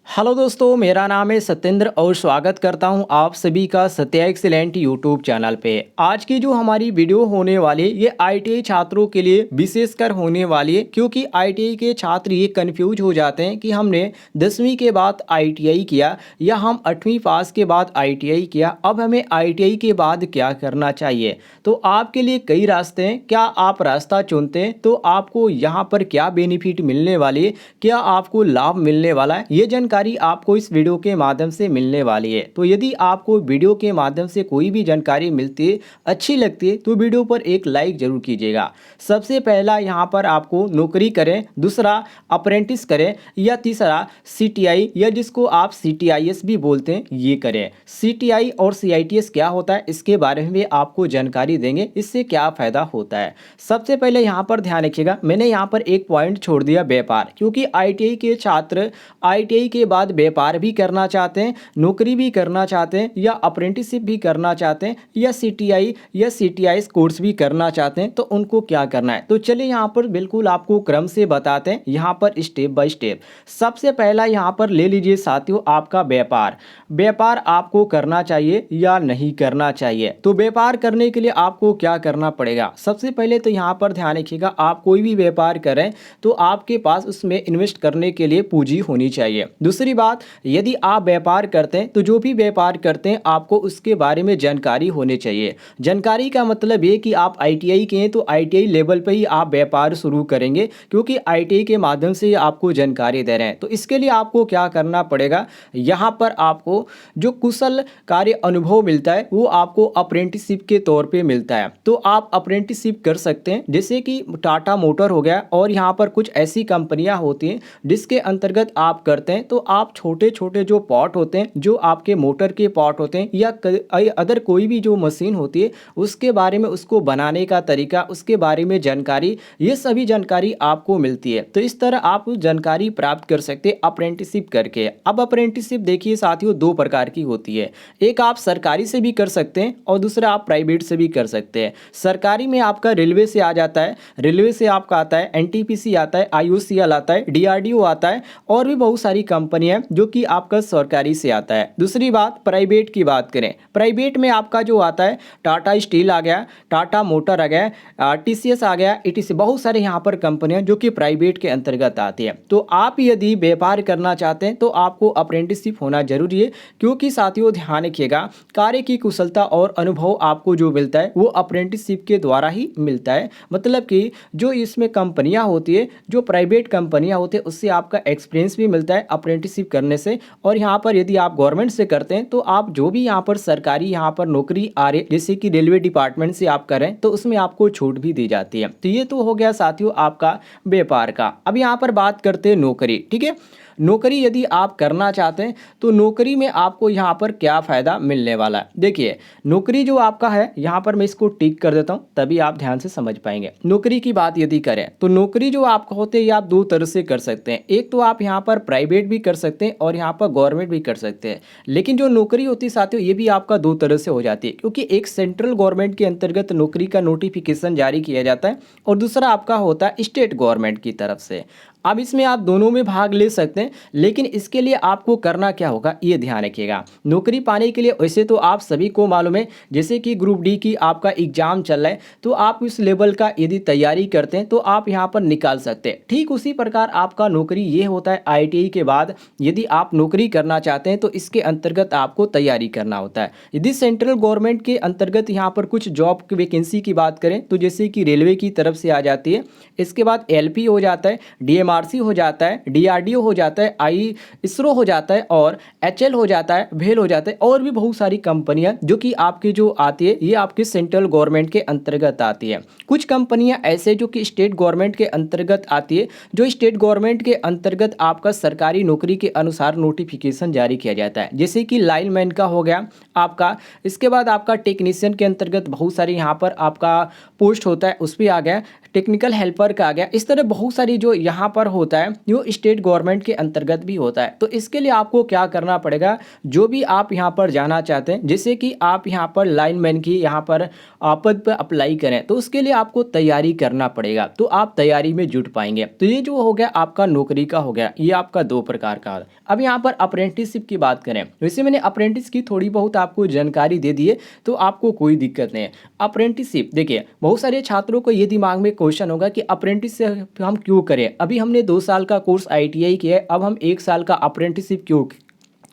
Hello दोस्तों, मेरा नाम है सत्येंद्र और स्वागत करता हूं आप सभी का सत्या एक्सीलेंट यूट्यूब चैनल पे। आज की जो हमारी वीडियो होने वाली है ये आईटीआई छात्रों के लिए विशेषकर होने वाली है, क्योंकि आईटीआई के छात्र ये कंफ्यूज हो जाते हैं कि हमने 10वीं के बाद आईटीआई किया या हम 8वीं पास के बाद आईटीआई किया, अब हमें आईटीआई के बाद क्या करना चाहिए। तो आपके लिए कई रास्ते हैं, क्या आप रास्ता चुनते हैं तो आपको यहाँ पर क्या बेनिफिट मिलने वाली है, क्या आपको लाभ मिलने वाला है, ये जानकारी आपको इस वीडियो के माध्यम से मिलने वाली है। तो यदि आपको वीडियो के माध्यम से कोई भी जानकारी मिलती है, अच्छी लगती है, तो वीडियो पर एक लाइक जरूर कीजिएगा। सबसे पहला यहाँ पर आपको नौकरी करें, दूसरा अप्रेंटिस करें या तीसरा सीटीआई या जिसको आप सीटीआईएस भी बोलते हैं ये करें। सीटीआई और सीआईटीएस क्या होता है इसके बारे में आपको जानकारी देंगे, इससे क्या फ़ायदा होता है। सबसे पहले यहाँ पर ध्यान रखिएगा, मैंने यहाँ पर एक पॉइंट छोड़ दिया व्यापार, क्योंकि आईटीआई के छात्र आईटीआई के बाद व्यापार भी करना चाहते हैं, नौकरी भी करना चाहते हैं या अप्रेंटिसशिप भी करना चाहते हैं या सीटीआई या सीटीआईएस कोर्स भी करना चाहते हैं, तो उनको क्या करना है। तो चलिए यहाँ पर बिल्कुल आपको क्रम से बताते हैं, यहाँ पर स्टेप बाय स्टेप। सबसे पहला यहाँ पर ले लीजिए साथियों आपका व्यापार। व्यापार आपको करना चाहिए या नहीं करना चाहिए। तो व्यापार करने के लिए आपको क्या करना पड़ेगा। सबसे पहले तो यहाँ पर ध्यान रखिएगा, आप कोई भी व्यापार करें तो आपके पास उसमें इन्वेस्ट करने के लिए पूंजी होनी चाहिए। दूसरी बात, यदि आप व्यापार करते हैं तो जो भी व्यापार करते हैं आपको उसके बारे में जानकारी होनी चाहिए। जानकारी का मतलब ये कि आप आईटीआई के हैं तो आईटीआई लेवल पे ही आप व्यापार शुरू करेंगे, क्योंकि आईटीआई के माध्यम से आपको जानकारी दे रहे हैं। तो इसके लिए आपको क्या करना पड़ेगा, यहाँ पर आपको जो कुशल कार्य अनुभव मिलता है वो आपको अप्रेंटिसशिप के तौर पे मिलता है। तो आप अप्रेंटिसशिप कर सकते हैं, जैसे कि टाटा मोटर हो गया, और यहाँ पर कुछ ऐसी कंपनियां होती हैं जिसके अंतर्गत आप करते हैं। तो आप छोटे छोटे जो पॉट होते हैं, जो आपके मोटर के पॉट होते हैं या अदर कोई भी जो मशीन होती है उसके बारे में, उसको बनाने का तरीका, उसके बारे में जानकारी, ये सभी जानकारी आपको मिलती है। तो इस तरह आप जानकारी प्राप्त कर सकते हैं अप्रेंटिसशिप करके। अब अप्रेंटिसशिप देखिए साथियों दो प्रकार की होती है, एक आप सरकारी से भी कर सकते हैं और दूसरा आप प्राइवेट से भी कर सकते हैं। सरकारी में आपका रेलवे से आ जाता है, रेलवे से आपका आता है एनटीपीसी आता है, आईओसीएल आता है, डीआरडीओ आता है और भी बहुत सारी कंपनियां जो कि आपका सरकारी से आता है। दूसरी बात प्राइवेट की बात करें, प्राइवेट में आपका जो आता है टाटा स्टील आ गया, टाटा मोटर आ गया, टीसीएस आ गया, ईटीसी, बहुत सारे यहाँ पर कंपनियां जो कि प्राइवेट के अंतर्गत आती है। तो आप यदि व्यापार करना चाहते हैं तो आपको अप्रेंटिसशिप होना जरूरी है, क्योंकि साथियों ध्यान रखिएगा कार्य की कुशलता और अनुभव आपको जो मिलता है वो अप्रेंटिसशिप के द्वारा ही मिलता है। मतलब कि जो इसमें कंपनियां होती है, जो प्राइवेट कंपनियां होती है, उससे आपका एक्सपीरियंस भी मिलता है अप्रेंटिसशिप करने से। और यहाँ पर यदि आप गवर्नमेंट से करते हैं तो आप जो भी यहाँ पर सरकारी यहाँ पर नौकरी आ रही है, जैसे कि रेलवे डिपार्टमेंट से आप करें तो उसमें आपको छूट भी दी जाती है। तो ये तो हो गया साथियों आपका व्यापार का। अब यहाँ पर बात करते हैं नौकरी, ठीक है। नौकरी यदि आप करना चाहते हैं तो नौकरी में आपको यहाँ पर क्या फ़ायदा मिलने वाला है। देखिए नौकरी जो आपका है, यहाँ पर मैं इसको टिक कर देता हूँ तभी आप ध्यान से समझ पाएंगे। नौकरी की बात यदि करें तो नौकरी जो आपका होते हैं ये आप दो तरह से कर सकते हैं। एक तो आप यहाँ पर प्राइवेट भी कर सकते हैं और यहाँ पर गवर्नमेंट भी कर सकते हैं। लेकिन जो नौकरी होती है साथियों ये भी आपका दो तरह से हो जाती है, क्योंकि एक सेंट्रल गवर्नमेंट के अंतर्गत नौकरी का नोटिफिकेशन जारी किया जाता है और दूसरा आपका होता है स्टेट गवर्नमेंट की तरफ से। अब इसमें आप दोनों में भाग ले सकते हैं, लेकिन इसके लिए आपको करना क्या होगा ये ध्यान रखिएगा। नौकरी पाने के लिए वैसे तो आप सभी को मालूम है, जैसे कि ग्रुप डी की आपका एग्जाम चल रहा है तो आप इस लेवल का यदि तैयारी करते हैं तो आप यहाँ पर निकाल सकते हैं। ठीक उसी प्रकार आपका नौकरी ये होता है, आईटीआई के बाद यदि आप नौकरी करना चाहते हैं तो इसके अंतर्गत आपको तैयारी करना होता है। यदि सेंट्रल गवर्नमेंट के अंतर्गत यहाँ पर कुछ जॉब की वैकेंसी की बात करें तो जैसे कि रेलवे की तरफ से आ जाती है, इसके बाद एलपी हो जाता है, डीएमआरसी हो जाता है, डीआरडीओ हो जाता है, इसरो हो जाता है और एचएल हो जाता है, भेल हो जाता है, और भी बहुत सारी कंपनियां जो कि आपकी जो आती है ये आपके सेंट्रल गवर्नमेंट के अंतर्गत आती है। कुछ कंपनियां ऐसे जो कि स्टेट गवर्नमेंट के अंतर्गत आती है, जो स्टेट गवर्नमेंट के अंतर्गत आपका सरकारी नौकरी के अनुसार नोटिफिकेशन जारी किया जाता है, जैसे कि लाइनमैन का हो गया आपका। इसके बाद आपका टेक्नीशियन के अंतर्गत बहुत सारे यहाँ पर आपका पोस्ट होता है, उस पर आ गया, टेक्निकल हेल्पर का आ गया। इस तरह बहुत सारी जो यहाँ पर होता है वो स्टेट गवर्नमेंट के अंतर्गत भी होता है। तो इसके लिए आपको क्या करना पड़ेगा, जो भी आप यहाँ पर जाना चाहते हैं, जैसे कि आप यहाँ पर लाइनमैन की यहाँ पर पद पर अप्लाई करें, तो उसके लिए आपको तैयारी करना पड़ेगा। तो आप तैयारी में जुट पाएंगे। तो ये जो हो गया आपका नौकरी का हो गया, ये आपका 2 प्रकार का। अब यहाँ पर अप्रेंटिसशिप की बात करें, वैसे मैंने अप्रेंटिस की थोड़ी बहुत आपको जानकारी दे दी है, तो आपको कोई दिक्कत नहीं है। अप्रेंटिसशिप देखिए, बहुत सारे छात्रों को ये दिमाग में क्वेश्चन होगा कि अप्रेंटिस से हम क्यों करें, अभी हमने 2 साल का कोर्स ITI किया है, अब हम 1 साल का अप्रेंटिसशिप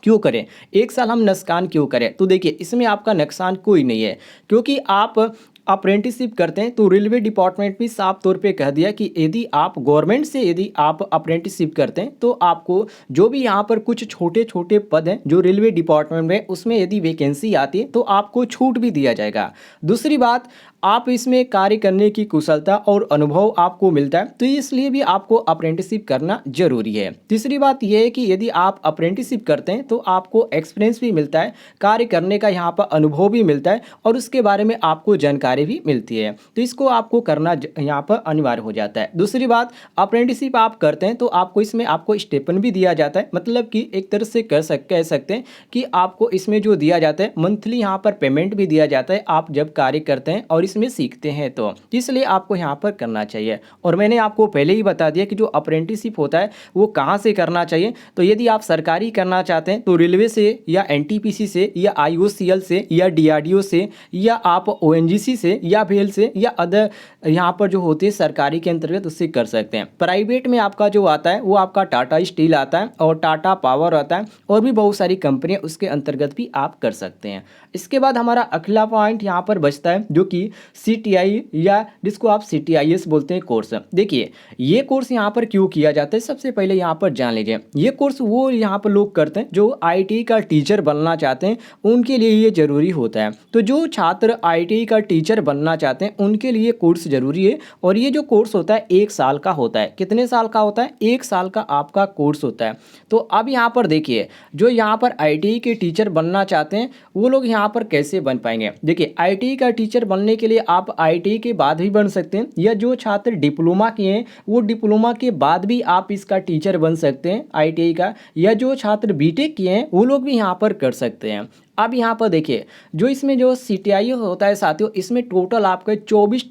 क्यों करें, 1 साल हम नुकसान क्यों करें। तो देखिए, इसमें आपका नुकसान कोई नहीं है, क्योंकि आप अप्रेंटिसशिप करते हैं तो रेलवे डिपार्टमेंट भी साफ तौर पे कह दिया कि यदि आप गवर्नमेंट से यदि आप अप्रेंटिसशिप करते हैं तो आपको जो भी यहाँ पर कुछ छोटे छोटे पद हैं जो रेलवे डिपार्टमेंट में, उसमें यदि वैकेंसी आती है तो आपको छूट भी दिया जाएगा। दूसरी बात, आप इसमें कार्य करने की कुशलता और अनुभव आपको मिलता है, तो इसलिए भी आपको अप्रेंटिसशिप करना जरूरी है। तीसरी बात यह है कि यदि आप अप्रेंटिसशिप करते हैं तो आपको एक्सपीरियंस भी मिलता है, कार्य करने का यहाँ पर अनुभव भी मिलता है और उसके बारे में आपको जानकारी भी मिलती है। तो इसको आपको करना यहाँ पर अनिवार्य हो जाता है। दूसरी बात, अप्रेंटिसशिप आप करते हैं तो आपको इसमें आपको स्टेपन भी दिया जाता है, मतलब कि एक तरह से कह सकते हैं कि आपको इसमें जो दिया जाता है मंथली यहाँ पर पेमेंट भी दिया जाता है, आप जब कार्य करते हैं और इसमें सीखते हैं तो इसलिए आपको यहाँ पर करना चाहिए। और मैंने आपको पहले ही बता दिया कि जो अप्रेंटिसशिप होता है वो कहाँ से करना चाहिए। तो यदि आप सरकारी करना चाहते हैं तो रेलवे से या NTPC से या IOCL से या DRDO से या आप ONGC से या भेल से या अदर यहाँ पर जो होती है सरकारी के अंतर्गत, उससे कर सकते हैं। प्राइवेट में आपका जो आता है वो आपका टाटा स्टील आता है और टाटा पावर आता है और भी बहुत सारी कंपनियां, उसके अंतर्गत भी आप कर सकते हैं। इसके बाद हमारा अगला पॉइंट यहाँ पर बचता है जो कि CTI या जिसको आप CTIS बोलते हैं कोर्स। देखिए, ये कोर्स यहाँ पर क्यों किया जाता है, सबसे पहले यहाँ पर जान लीजिए। ये कोर्स वो यहाँ पर लोग करते हैं जो ITI का टीचर बनना चाहते हैं, उनके लिए ये जरूरी होता है। तो जो छात्र ITI का टीचर बनना चाहते हैं उनके लिए कोर्स जरूरी है। और ये जो कोर्स होता है 1 साल का होता है। कितने साल का होता है? 1 साल का आपका कोर्स होता है। तो अब यहाँ पर देखिए, जो यहाँ पर ITI के टीचर बनना चाहते हैं वो लोग यहाँ पर कैसे बन पाएंगे। देखिए, ITI का टीचर बनने के लिए आप ITI के बाद भी बन सकते हैं, या जो छात्र डिप्लोमा किए हैं वो डिप्लोमा के बाद भी आप इसका टीचर बन सकते हैं ITI का, या जो छात्र BTech किए हैं वो लोग भी यहाँ पर कर सकते हैं। अब यहाँ पर देखिए, जो इसमें जो CTI होता है साथियों, इसमें टोटल आपके 34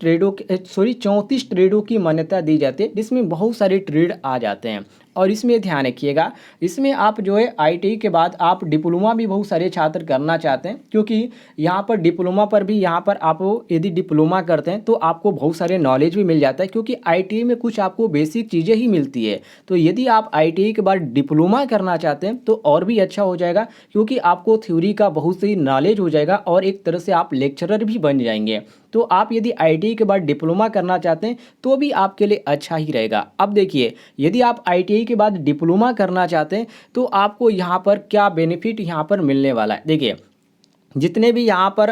ट्रेडों की मान्यता दी जाती है, जिसमें बहुत सारे ट्रेड आ जाते हैं। और इसमें ध्यान रखिएगा, इसमें आप जो है ITI के बाद आप डिप्लोमा भी बहुत सारे छात्र करना चाहते हैं, क्योंकि यहाँ पर डिप्लोमा पर भी यहाँ पर आप यदि डिप्लोमा करते हैं तो आपको बहुत सारे नॉलेज भी मिल जाता है, क्योंकि ITI में कुछ आपको बेसिक चीज़ें ही मिलती है। तो यदि आप ITI के बाद डिप्लोमा करना चाहते हैं तो और भी अच्छा हो जाएगा, क्योंकि आपको थ्योरी का बहुत सी नॉलेज हो जाएगा और एक तरह से आप लेक्चरर भी बन जाएंगे। तो आप यदि ITI के बाद डिप्लोमा करना चाहते हैं तो भी आपके लिए अच्छा ही रहेगा। अब देखिए, यदि आप ITI के बाद डिप्लोमा करना चाहते हैं तो आपको यहाँ पर क्या बेनिफिट यहाँ पर मिलने वाला है। देखिए, जितने भी यहाँ पर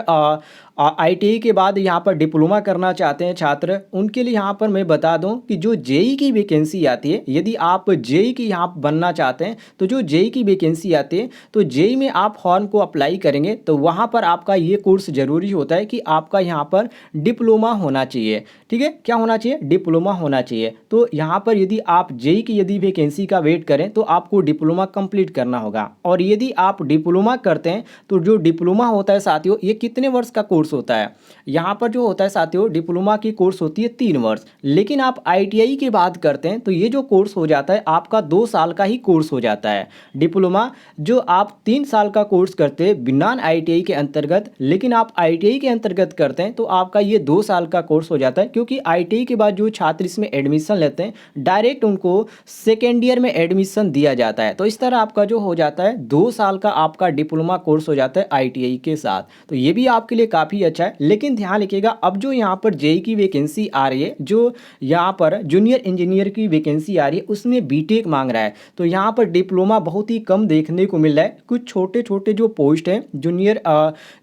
ITI के बाद यहाँ पर डिप्लोमा करना चाहते हैं छात्र, उनके लिए यहाँ पर मैं बता दूं कि जो JEE की वैकेंसी आती है, यदि आप JEE की यहाँ बनना चाहते हैं तो जो JEE की वैकेंसी आती है तो JEE में आप फॉर्म को अप्लाई करेंगे तो वहाँ पर आपका ये कोर्स ज़रूरी होता है कि आपका यहाँ पर डिप्लोमा होना चाहिए। ठीक है, क्या होना चाहिए? डिप्लोमा होना चाहिए। तो यहाँ पर यदि आप JEE की यदि वैकेंसी का वेट करें तो आपको डिप्लोमा कंप्लीट करना होगा। और यदि आप डिप्लोमा करते हैं तो जो डिप्लोमा होता है साथियों, ये कितने वर्ष का कोर्स होता है? यहाँ पर जो होता है साथियों, डिप्लोमा की कोर्स होती है 3 वर्ष। लेकिन आप ITI की बात करते हैं तो ये जो कोर्स हो जाता है आपका 2 साल का ही कोर्स हो जाता है। डिप्लोमा जो आप 3 साल का कोर्स करते हैं बिना ITI के अंतर्गत, लेकिन आप ITI के अंतर्गत करते हैं तो आपका ये 2 साल का कोर्स हो जाता है, क्योंकि ITI के बाद जो छात्र इसमें एडमिशन लेते हैं डायरेक्ट उनको सेकेंड ईयर में एडमिशन दिया जाता है। तो इस तरह आपका जो हो जाता है 2 साल का आपका डिप्लोमा कोर्स हो जाता है ITI के साथ। तो ये भी आपके लिए काफ़ी अच्छा है। लेकिन ध्यान रखिएगा, अब जो यहाँ पर JEE की वैकेंसी आ रही है, जो यहाँ पर जूनियर इंजीनियर की वैकेंसी आ रही है, उसमें BTech मांग रहा है। तो यहाँ पर डिप्लोमा बहुत ही कम देखने को मिल रहा है। कुछ छोटे छोटे जो पोस्ट हैं जूनियर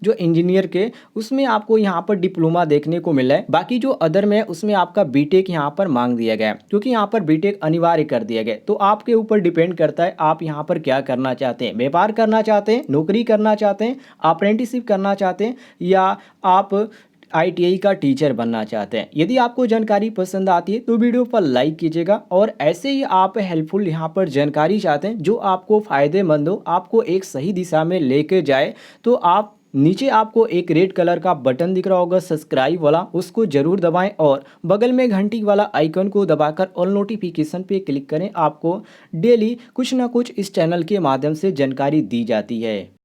जो इंजीनियर के, उसमें आपको यहाँ पर डिप्लोमा देखने को मिल रहा है। बाकी जो अदर में उसमें आपका BTech यहाँ पर मांग दिया गया है, क्योंकि यहाँ पर BTech अनिवार्य कर दिया गया। तो आपके ऊपर डिपेंड करता है आप यहाँ पर क्या करना चाहते हैं, व्यापार करना चाहते हैं, नौकरी करना चाहते हैं, अप्रेंटिसशिप करना चाहते हैं, या आप आईटीआई का टीचर बनना चाहते हैं। यदि आपको जानकारी पसंद आती है तो वीडियो पर लाइक कीजिएगा और ऐसे ही आप हेल्पफुल यहाँ पर जानकारी चाहते हैं जो आपको फ़ायदेमंद हो, आपको एक सही दिशा में लेके जाए, तो आप नीचे आपको एक रेड कलर का बटन दिख रहा होगा सब्सक्राइब वाला, उसको जरूर दबाएं और बगल में घंटी वाला आइकन को दबाकर ऑल नोटिफिकेशन पे क्लिक करें। आपको डेली कुछ ना कुछ इस चैनल के माध्यम से जानकारी दी जाती है।